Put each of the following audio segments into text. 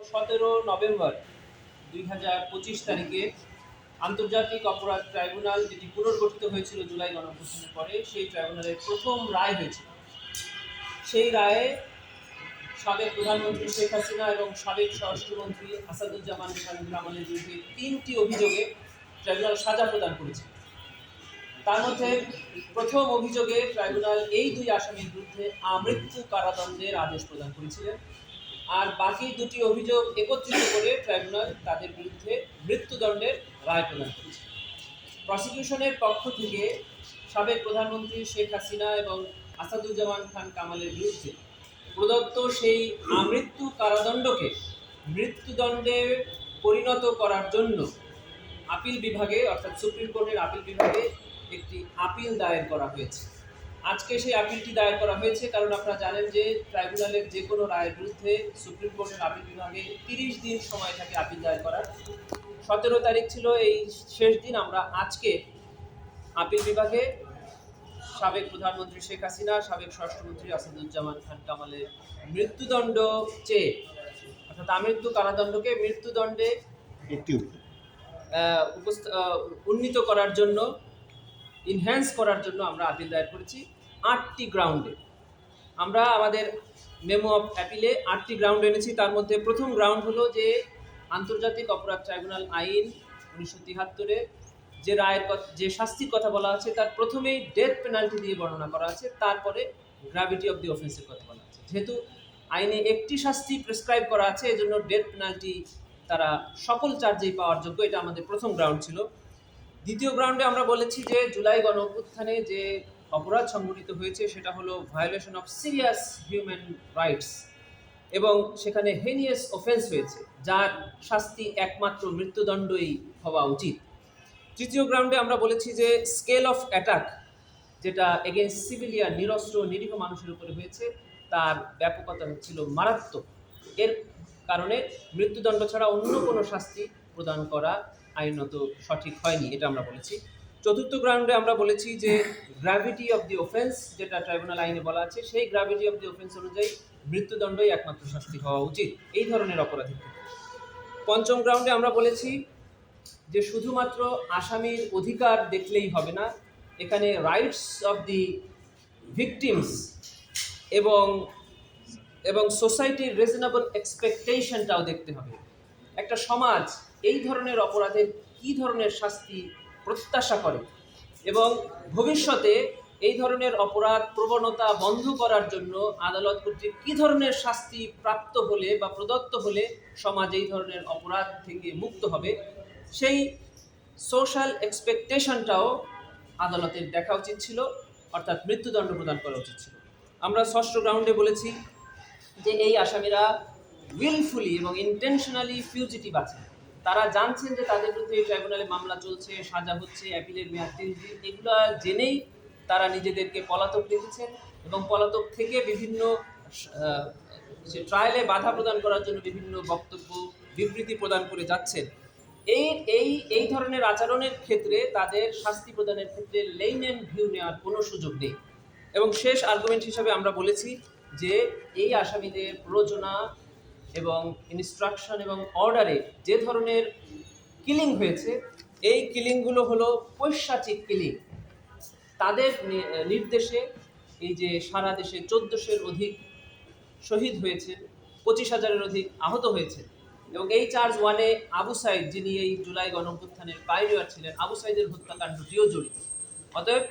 17 November 2025 তারিখে আন্তর্জাতিক অপরাধ ট্রাইব্যুনাল যেটি পুনর্গঠিত হয়েছিল জুলাই গণঅভ্যুত্থানের পরে, সেই ট্রাইব্যুনালের প্রথম রায় হয়েছিল। সেই রায়ে সাবেক প্রধানমন্ত্রী শেখ হাসিনা এবং সাবেক স্বরাষ্ট্রমন্ত্রী আসাদুজ্জামান খান কামালের বিরুদ্ধে 3টি অভিযোগে ট্রাইব্যুনাল সাজা প্রদান করেছে। তার মধ্যে প্রথম অভিযোগে ট্রাইব্যুনাল এই দুই আসামির বিরুদ্ধে আমৃত্যু কারাদণ্ডের আদেশ প্রদান করেছিলেন, আর বাকি দুটি অভিযোগ একত্রিত করে ট্রাইব্যুনাল তাদের বিরুদ্ধে মৃত্যুদণ্ডের রায় প্রদান করেছে। প্রসিকিউশনের পক্ষ থেকে সাবেক প্রধানমন্ত্রী শেখ হাসিনা এবং আসাদুজ্জামান খান কামালের বিরুদ্ধে প্রদত্ত সেই আমৃত্যু কারাদণ্ডকে মৃত্যুদণ্ডে পরিণত করার জন্য আপিল বিভাগে, অর্থাৎ সুপ্রিম কোর্টের আপিল বিভাগে একটি আপিল দায়ের করা হয়েছে। আজকে সেই আপিলটি দায়ের করা হয়েছে কারণ আপনারা জানেন যে ট্রাইব্যুনালের যে কোনো রায়ের বিরুদ্ধে সুপ্রিম কোর্টের আপিল বিভাগে 30 দিন সময় থাকে আপিল দায়ের করার। 17 তারিখ ছিল এই শেষ দিন। আমরা আজকে আপিল বিভাগে সাবেক প্রধানমন্ত্রী শেখ হাসিনা, সাবেক স্বরাষ্ট্রমন্ত্রী আসাদুজ্জামান খান কামালের মৃত্যুদণ্ড চেয়ে, অর্থাৎ আমৃত্যু কারাদণ্ডকে মৃত্যুদণ্ডে উন্নীত করার জন্য, ইনহ্যান্স করার জন্য আমরা আপিল দায়ের করেছি 8টি গ্রাউন্ডে। আমরা আমাদের মেমো অফ অ্যাপিলে 8টি গ্রাউন্ড এনেছি। তার মধ্যে প্রথম গ্রাউন্ড হলো যে আন্তর্জাতিক অপরাধ ট্রাইব্যুনাল আইন 1973-এ যে রায়ের যে শাস্তির কথা বলা আছে তার প্রথমেই ডেথ পেনাল্টি দিয়ে বর্ণনা করা আছে, তারপরে গ্র্যাভিটি অফ দি অফেন্সের কথা বলা আছে। যেহেতু আইনে একটি শাস্তি প্রেসক্রাইব করা আছে, এজন্য ডেথ পেনাল্টি তারা সকল চার্জেই পাওয়ার যোগ্য। এটা আমাদের প্রথম গ্রাউন্ড ছিল। দ্বিতীয় গ্রাউন্ডে আমরা বলেছি যে জুলাই গণঅভ্যুত্থানে যে অপরাধ সংঘটিত হয়েছে সেটা হলো violation of serious human rights, এবং সেখানে হেনিয়াস অফেন্স হয়েছে যার শাস্তি একমাত্র মৃত্যুদণ্ডই হওয়া উচিত। তৃতীয় গ্রাউন্ডে আমরা বলেছি যে স্কেল অফ অ্যাটাক, যেটা এগেইনস্ট সিভিলিয়ান, নিরস্ত্র নিরীহ মানুষের উপরে হয়েছে, তার ব্যাপকতা ছিল মারাত্মক। এর কারণে মৃত্যুদণ্ড ছাড়া অন্য কোনো শাস্তি প্রদান করা আইনত সঠিক হয়নি, এটা আমরা বলেছি। চতুর্থ গ্রাউন্ডে আমরা বলেছি যে গ্র্যাভিটি অফ দি অফেন্স, যেটা ট্রাইব্যুনাল আইনে বলা আছে, সেই গ্র্যাভিটি অফ দি অফেন্স অনুযায়ী মৃত্যুদণ্ডই একমাত্র শাস্তি হওয়া উচিত এই ধরনের অপরাধের ক্ষেত্রে। পঞ্চম গ্রাউন্ডে আমরা বলেছি যে শুধুমাত্র আসামির অধিকার দেখলেই হবে না, এখানে রাইটস অফ দি ভিকটিমস এবং সোসাইটির রিজনেবল এক্সপেকটেশনটাও দেখতে হবে। একটা সমাজ এই ধরনের অপরাধের কী ধরনের শাস্তি প্রত্যাশা করে এবং ভবিষ্যতে এই ধরনের অপরাধ প্রবণতা বন্ধ করার জন্য আদালত কর্তৃক কী ধরনের শাস্তি প্রাপ্ত হলে বা প্রদত্ত হলে সমাজ এই ধরনের অপরাধ থেকে মুক্ত হবে, সেই সোশ্যাল এক্সপেকটেশনটাও আদালতের দেখা উচিত ছিল, অর্থাৎ মৃত্যুদণ্ড প্রদান করা উচিত ছিল। আমরা ষষ্ঠ গ্রাউন্ডে বলেছি যে এই আসামিরা উইলফুলি এবং ইন্টেনশনালি ফিউজিটিভ আছে। তারা জানছেন যে তাদের বিরুদ্ধে এই ট্রাইব্যুনালে মামলা চলছে, সাজা হচ্ছে, অ্যাপিলের মেয়াদ 3 দিন, এগুলো জেনেই তারা নিজেদেরকে পলাতক রেখেছেন এবং পলাতক থেকে বিভিন্ন ট্রায়ালে বাধা প্রদান করার জন্য বিভিন্ন বক্তব্য, বিবৃতি প্রদান করে যাচ্ছেন। এই ধরনের আচরণের ক্ষেত্রে তাদের শাস্তি প্রদানের ক্ষেত্রে লেইন অ্যান্ড ভিউ নেওয়ার কোনো সুযোগ নেই। এবং শেষ আর্গুমেন্ট হিসাবে আমরা বলেছি যে এই আসামিদের প্ররোচনা এবং ইনস্ট্রাকশন এবং অর্ডারে যে ধরনের কিলিং হয়েছে, এই কিলিংগুলো হলো পৈশাচিক কিলিং। তাদের নির্দেশে এই যে সারা দেশে 1400-এর অধিক শহীদ হয়েছে, 25,000-এর অধিক আহত হয়েছে, এবং এই চার্জ 1-এ আবু সাইদ, যিনি এই জুলাই গণঅভ্যুত্থানের পাইনিয়ার ছিলেন, আবু সাইদের হত্যাকাণ্ডটিও জড়িত। অতএব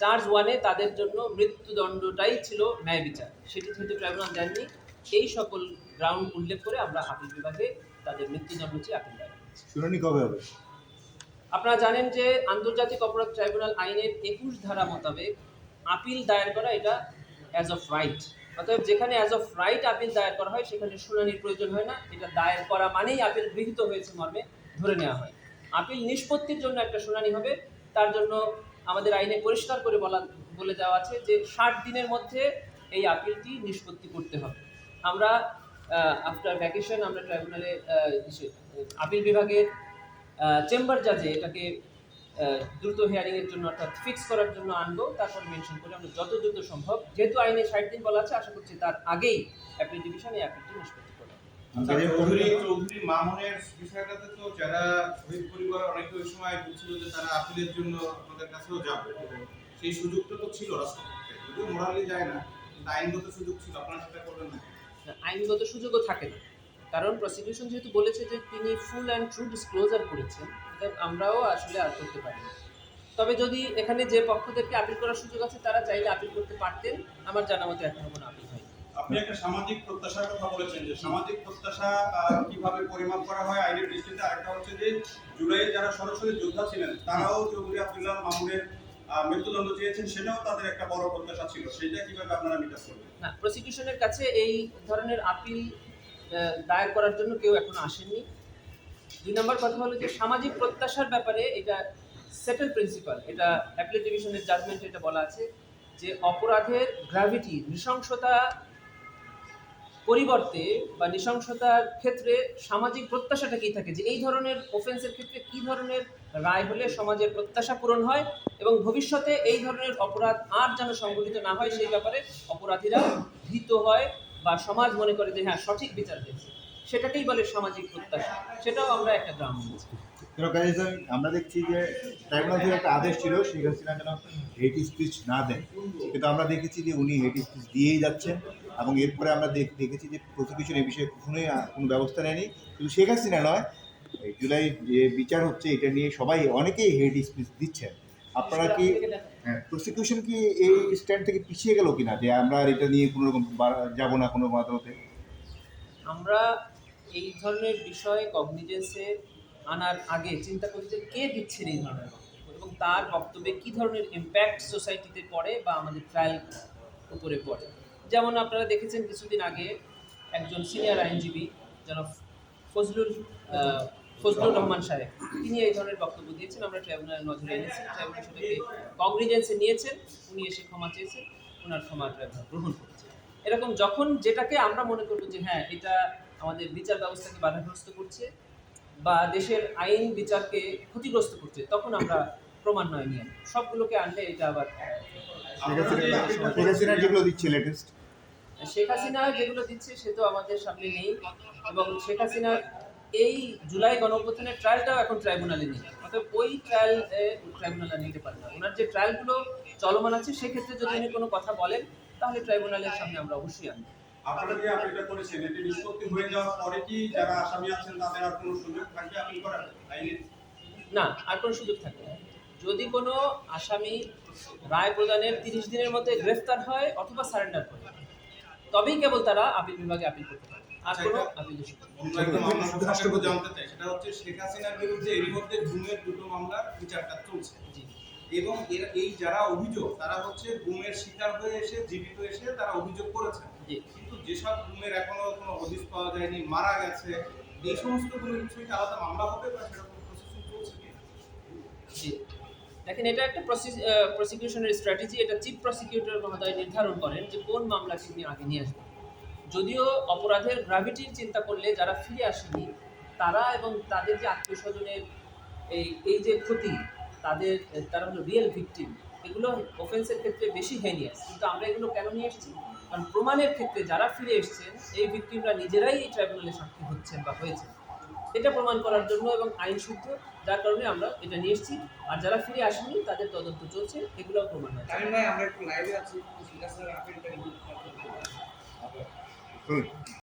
চার্জ 1-এ তাদের জন্য মৃত্যুদণ্ডটাই ছিল ন্যায় বিচার, সেটি যেহেতু ট্রাইব্যুনাল দেননি, এই সকল গ্রাউন্ড উল্লেখ করে আমরা আপিল বিভাগে তাদের মৃত্যুদণ্ড চেয়ে আপিল দায়ের করেছি। শুনানি কবে হবে? আপনারা জানেন যে আন্তর্জাতিক অপরাধ ট্রাইব্যুনাল আইনের 21 ধারা মোতাবেক আপিল দায়ের করা এটা অ্যাজ অফ রাইট। অতএব যেখানে অ্যাজ অফ রাইট আপিল দায়ের করা হয় সেখানে শুনানির প্রয়োজন হয় না, এটা দায়ের করা মানেই আপিল গৃহীত হয়েছে মর্মে ধরে নেওয়া হয়। আপিল নিষ্পত্তির জন্য একটা শুনানি হবে, তার জন্য আমাদের আইনে পরিষ্কার করে বলে দেওয়া আছে যে 60 দিনের মধ্যে এই আপিলটি নিষ্পত্তি করতে হবে। আমরা আফটার ভ্যাকেশন আমরা ট্রাইব্যুনালে আপিল বিভাগের চেম্বার জাজে এটাকে দ্রুত হিয়ারিংয়ের জন্য, অর্থাৎ ফিক্স করার জন্য আনবো। তারপর মেনশন করে আমরা যত দ্রুত সম্ভব, যেহেতু আইনে 60 দিন বলা আছে, আশা করছি তার আগেই অ্যাপিল ডিভিশন এই অ্যাপিলটি নিষ্পত্তি করবে। চৌধুরী মামুনের বিষয়টাতে তো যারা শহীদ পরিবার অনেকে ওই সময় বলছিল যে তারা আপিলের জন্য আমাদের কাছেও যাবে, সেই সুযোগটা তো ছিল রাষ্ট্রপক্ষে, যদিও মোরালি যায় না, কিন্তু আইনগত সুযোগ ছিল, আপনারা সেটা করবেন না? আইনগত সুযোগও থাকে না, কারণ প্রসিকিউশন যেহেতু বলেছে যে তিনি ফুল অ্যান্ড ট্রু ডিসক্লোজার করেছেন, এটা আমরাও আসলে আর করতে পারি না। তবে যদি এখানে যে পক্ষদেরকে আপিল করার সুযোগ আছে তারা চাইলে আপিল করতে পারতেন, আমার জানা মতে এখনো কোনো আপিল হয়নি। আপনি একটা সামাজিক প্রত্যাশার কথা বলেছেন যে সামাজিক প্রত্যাশা কিভাবে পরিমাপ করা হয় আইনের দৃষ্টিতে। আরেকটা হচ্ছে যে জুলাইয়ে যারা সরাসরি যোদ্ধা ছিলেন তারাও চৌধুরী আব্দুল্লাহ মামুনের মৃত্যুদণ্ড চেয়েছেন, সেটাও তাদের একটা বড় প্রত্যাশা ছিল, সেটা কিভাবে আপনারা মিটাস করবেন? না, প্রসিকিউশনের কাছে এই ধরনের আপিল দায়ের করার জন্য কেউ এখনো আসেননি। 2 নম্বর কথা হলো যে সামাজিক প্রত্যাশার ব্যাপারে এটা সেটেল প্রিন্সিপাল, এটা অ্যাপিলেট ডিভিশনের জাজমেন্টে এটা বলা আছে যে অপরাধের গ্র্যাভিটি, নৃশংসতা পরিবর্তে বা নৃশংসতার ক্ষেত্রে সামাজিক প্রত্যাশাটা কী থাকে, যে এই ধরনের অফেন্সের ক্ষেত্রে কী ধরনের রায় হলে সমাজের প্রত্যাশা পূরণ হয় এবং ভবিষ্যতে এই ধরনের অপরাধ আর যেন সংঘটিত না হয় সেই ব্যাপারে অপরাধীরা ভীত হয় বা সমাজ মনে করে যে হ্যাঁ সঠিক বিচার পেয়েছে, সেটাকেই বলে সামাজিক প্রত্যাশা। সেটাও আমরা একটা গ্রাউন্ড নিয়েছি। আমরা দেখছি যে ট্রাইব্যুনাল থেকে একটা আদেশ ছিল শেখ হাসিনা যেন হেট স্পিচ না দেন, কিন্তু আমরা দেখেছি যে উনি হেট স্পিচ দিয়েই যাচ্ছেন এবং এরপরে আমরা দেখেছি যে প্রসিকিউশন এই বিষয়ে কখনোই কোনো ব্যবস্থা নেয়নি। শুধু শেখ হাসিনা নয়, এই জুলাই যে বিচার হচ্ছে এটা নিয়ে সবাই অনেকেই হেট স্পিচ দিচ্ছেন। আপনারা কি প্রসিকিউশন কি এই স্ট্যান্ড থেকে পিছিয়ে গেল কিনা যে আমরা আর এটা নিয়ে কোনো রকম যাবো না কোনো আদালতে? আমরা এই ধরনের বিষয় কগনিজেন্সে আনার আগে চিন্তা করি যে কে দিচ্ছেন এই ধরনের বক্তব্য এবং তার বক্তব্যে কী ধরনের ইম্প্যাক্ট সোসাইটিতে পড়ে বা আমাদের ট্রায়াল উপরে পড়ে। যেমন আপনারা দেখেছেন কিছুদিন আগে একজন সিনিয়র আইনজীবী জনাব ফজলুর রহমান সাহেব, তিনি এই ধরনের বক্তব্য দিয়েছেন, আমরা ট্রাইব্যুনালের নজরে এনেছি, ট্রাইব্যুনাল সেটাকে কগনিজেন্সে নিয়েছেন, উনি এসে ক্ষমা চেয়েছেন, ওনার ক্ষমা ট্রাইব্যুনাল গ্রহণ করেছে। এরকম যখন যেটাকে আমরা মনে করবো যে হ্যাঁ এটা আমাদের বিচার ব্যবস্থাকে বাধাগ্রস্ত করছে বা দেশের আইন বিচারকে ক্ষতিগ্রস্ত করছে, তখন আমরা ক্রমান্বয়ে নিয়ে সবগুলোকে আনলে এটা আবার শেখ হাসিনা যেগুলো দিচ্ছে লেটেস্ট, শেখ হাসিনা যেগুলো দিচ্ছে সে তো আমাদের সামনে নেই এবং শেখ হাসিনার এই জুলাই গণঅভ্যুত্থানের ট্রায়ালটাও এখন ট্রাইব্যুনালে নেই, অর্থাৎ ওই ট্রাইব্যুনালে নিতে পারে না। ওনার যে ট্রায়ালগুলো চলমান আছে সেক্ষেত্রে যদি উনি কোনো কথা বলেন তাহলে ট্রাইব্যুনালের সামনে আমরা অবশ্যই আনবো। আপনারা যে আপিলটা করেছেন এটি নিষ্পত্তি হয়ে যাওয়ার পরে কি যারা আসামি আছেন তাদের আর কোনো সুযোগ থাকবে আপিল করার আইনের? না, আর কোনো সুযোগ থাকবে না। যদি কোনো আসামি রায় প্রদানের 30 দিনের মধ্যে গ্রেফতার হয় অথবা সারেন্ডার করে, তবেই কেবল তারা আপিল বিভাগে আপিল করতে পারে, আর কোনো আপিলের সুযোগ নেই। অন্য একটা মামলা প্রসঙ্গে জানতে চাই, সেটা হচ্ছে শেখ হাসিনার বিরুদ্ধে এরই মধ্যে গুমের 2টো মামলার বিচারটা চলছে এবং এই যারা অভিযোগ তারা হচ্ছে গুমের শিকার হয়ে এসে জীবিত এসে তারা অভিযোগ করেছেন, কিন্তু যেসব গুমের এখনো কোনো হদিস পাওয়া যায়নি, মারা গেছে, এই সমস্ত গুমের বিষয়ে আলাদা মামলা হবে বা সেরকম প্রসেসিং চলছে কি? জি, দেখেন এটা একটা প্রসিকিউশনের স্ট্র্যাটেজি, এটা চিফ প্রসিকিউটর মহোদয় নির্ধারণ করেন যে কোন মামলাটি তিনি আগে নিয়ে আসবেন। যদিও অপরাধের গ্র্যাভিটির চিন্তা করলে যারা ফিরে আসেনি তারা এবং তাদের যে আত্মীয় স্বজনের এই যে ক্ষতি, তারা হলো রিয়েল ভিকটিম, এগুলো অফেন্সের ক্ষেত্রে বেশি হেনিয়াস। কিন্তু আমরা এগুলো কেন নিয়ে এসেছি? কারণ প্রমাণের ক্ষেত্রে যারা ফিরে এসেছেন এই ভিকটিমরা নিজেরাই এই ট্রাইব্যুনালে সাক্ষী হচ্ছেন বা হয়েছেন, এটা প্রমাণ করার জন্য এবং আইন শুদ্ধ, যার কারণে আমরা এটা নিয়ে এসেছি। আর যারা ফিরে আসেনি তাদের তদন্ত চলছে, এগুলোও প্রমাণ আছে। আমরা একটু লাইভে আছি।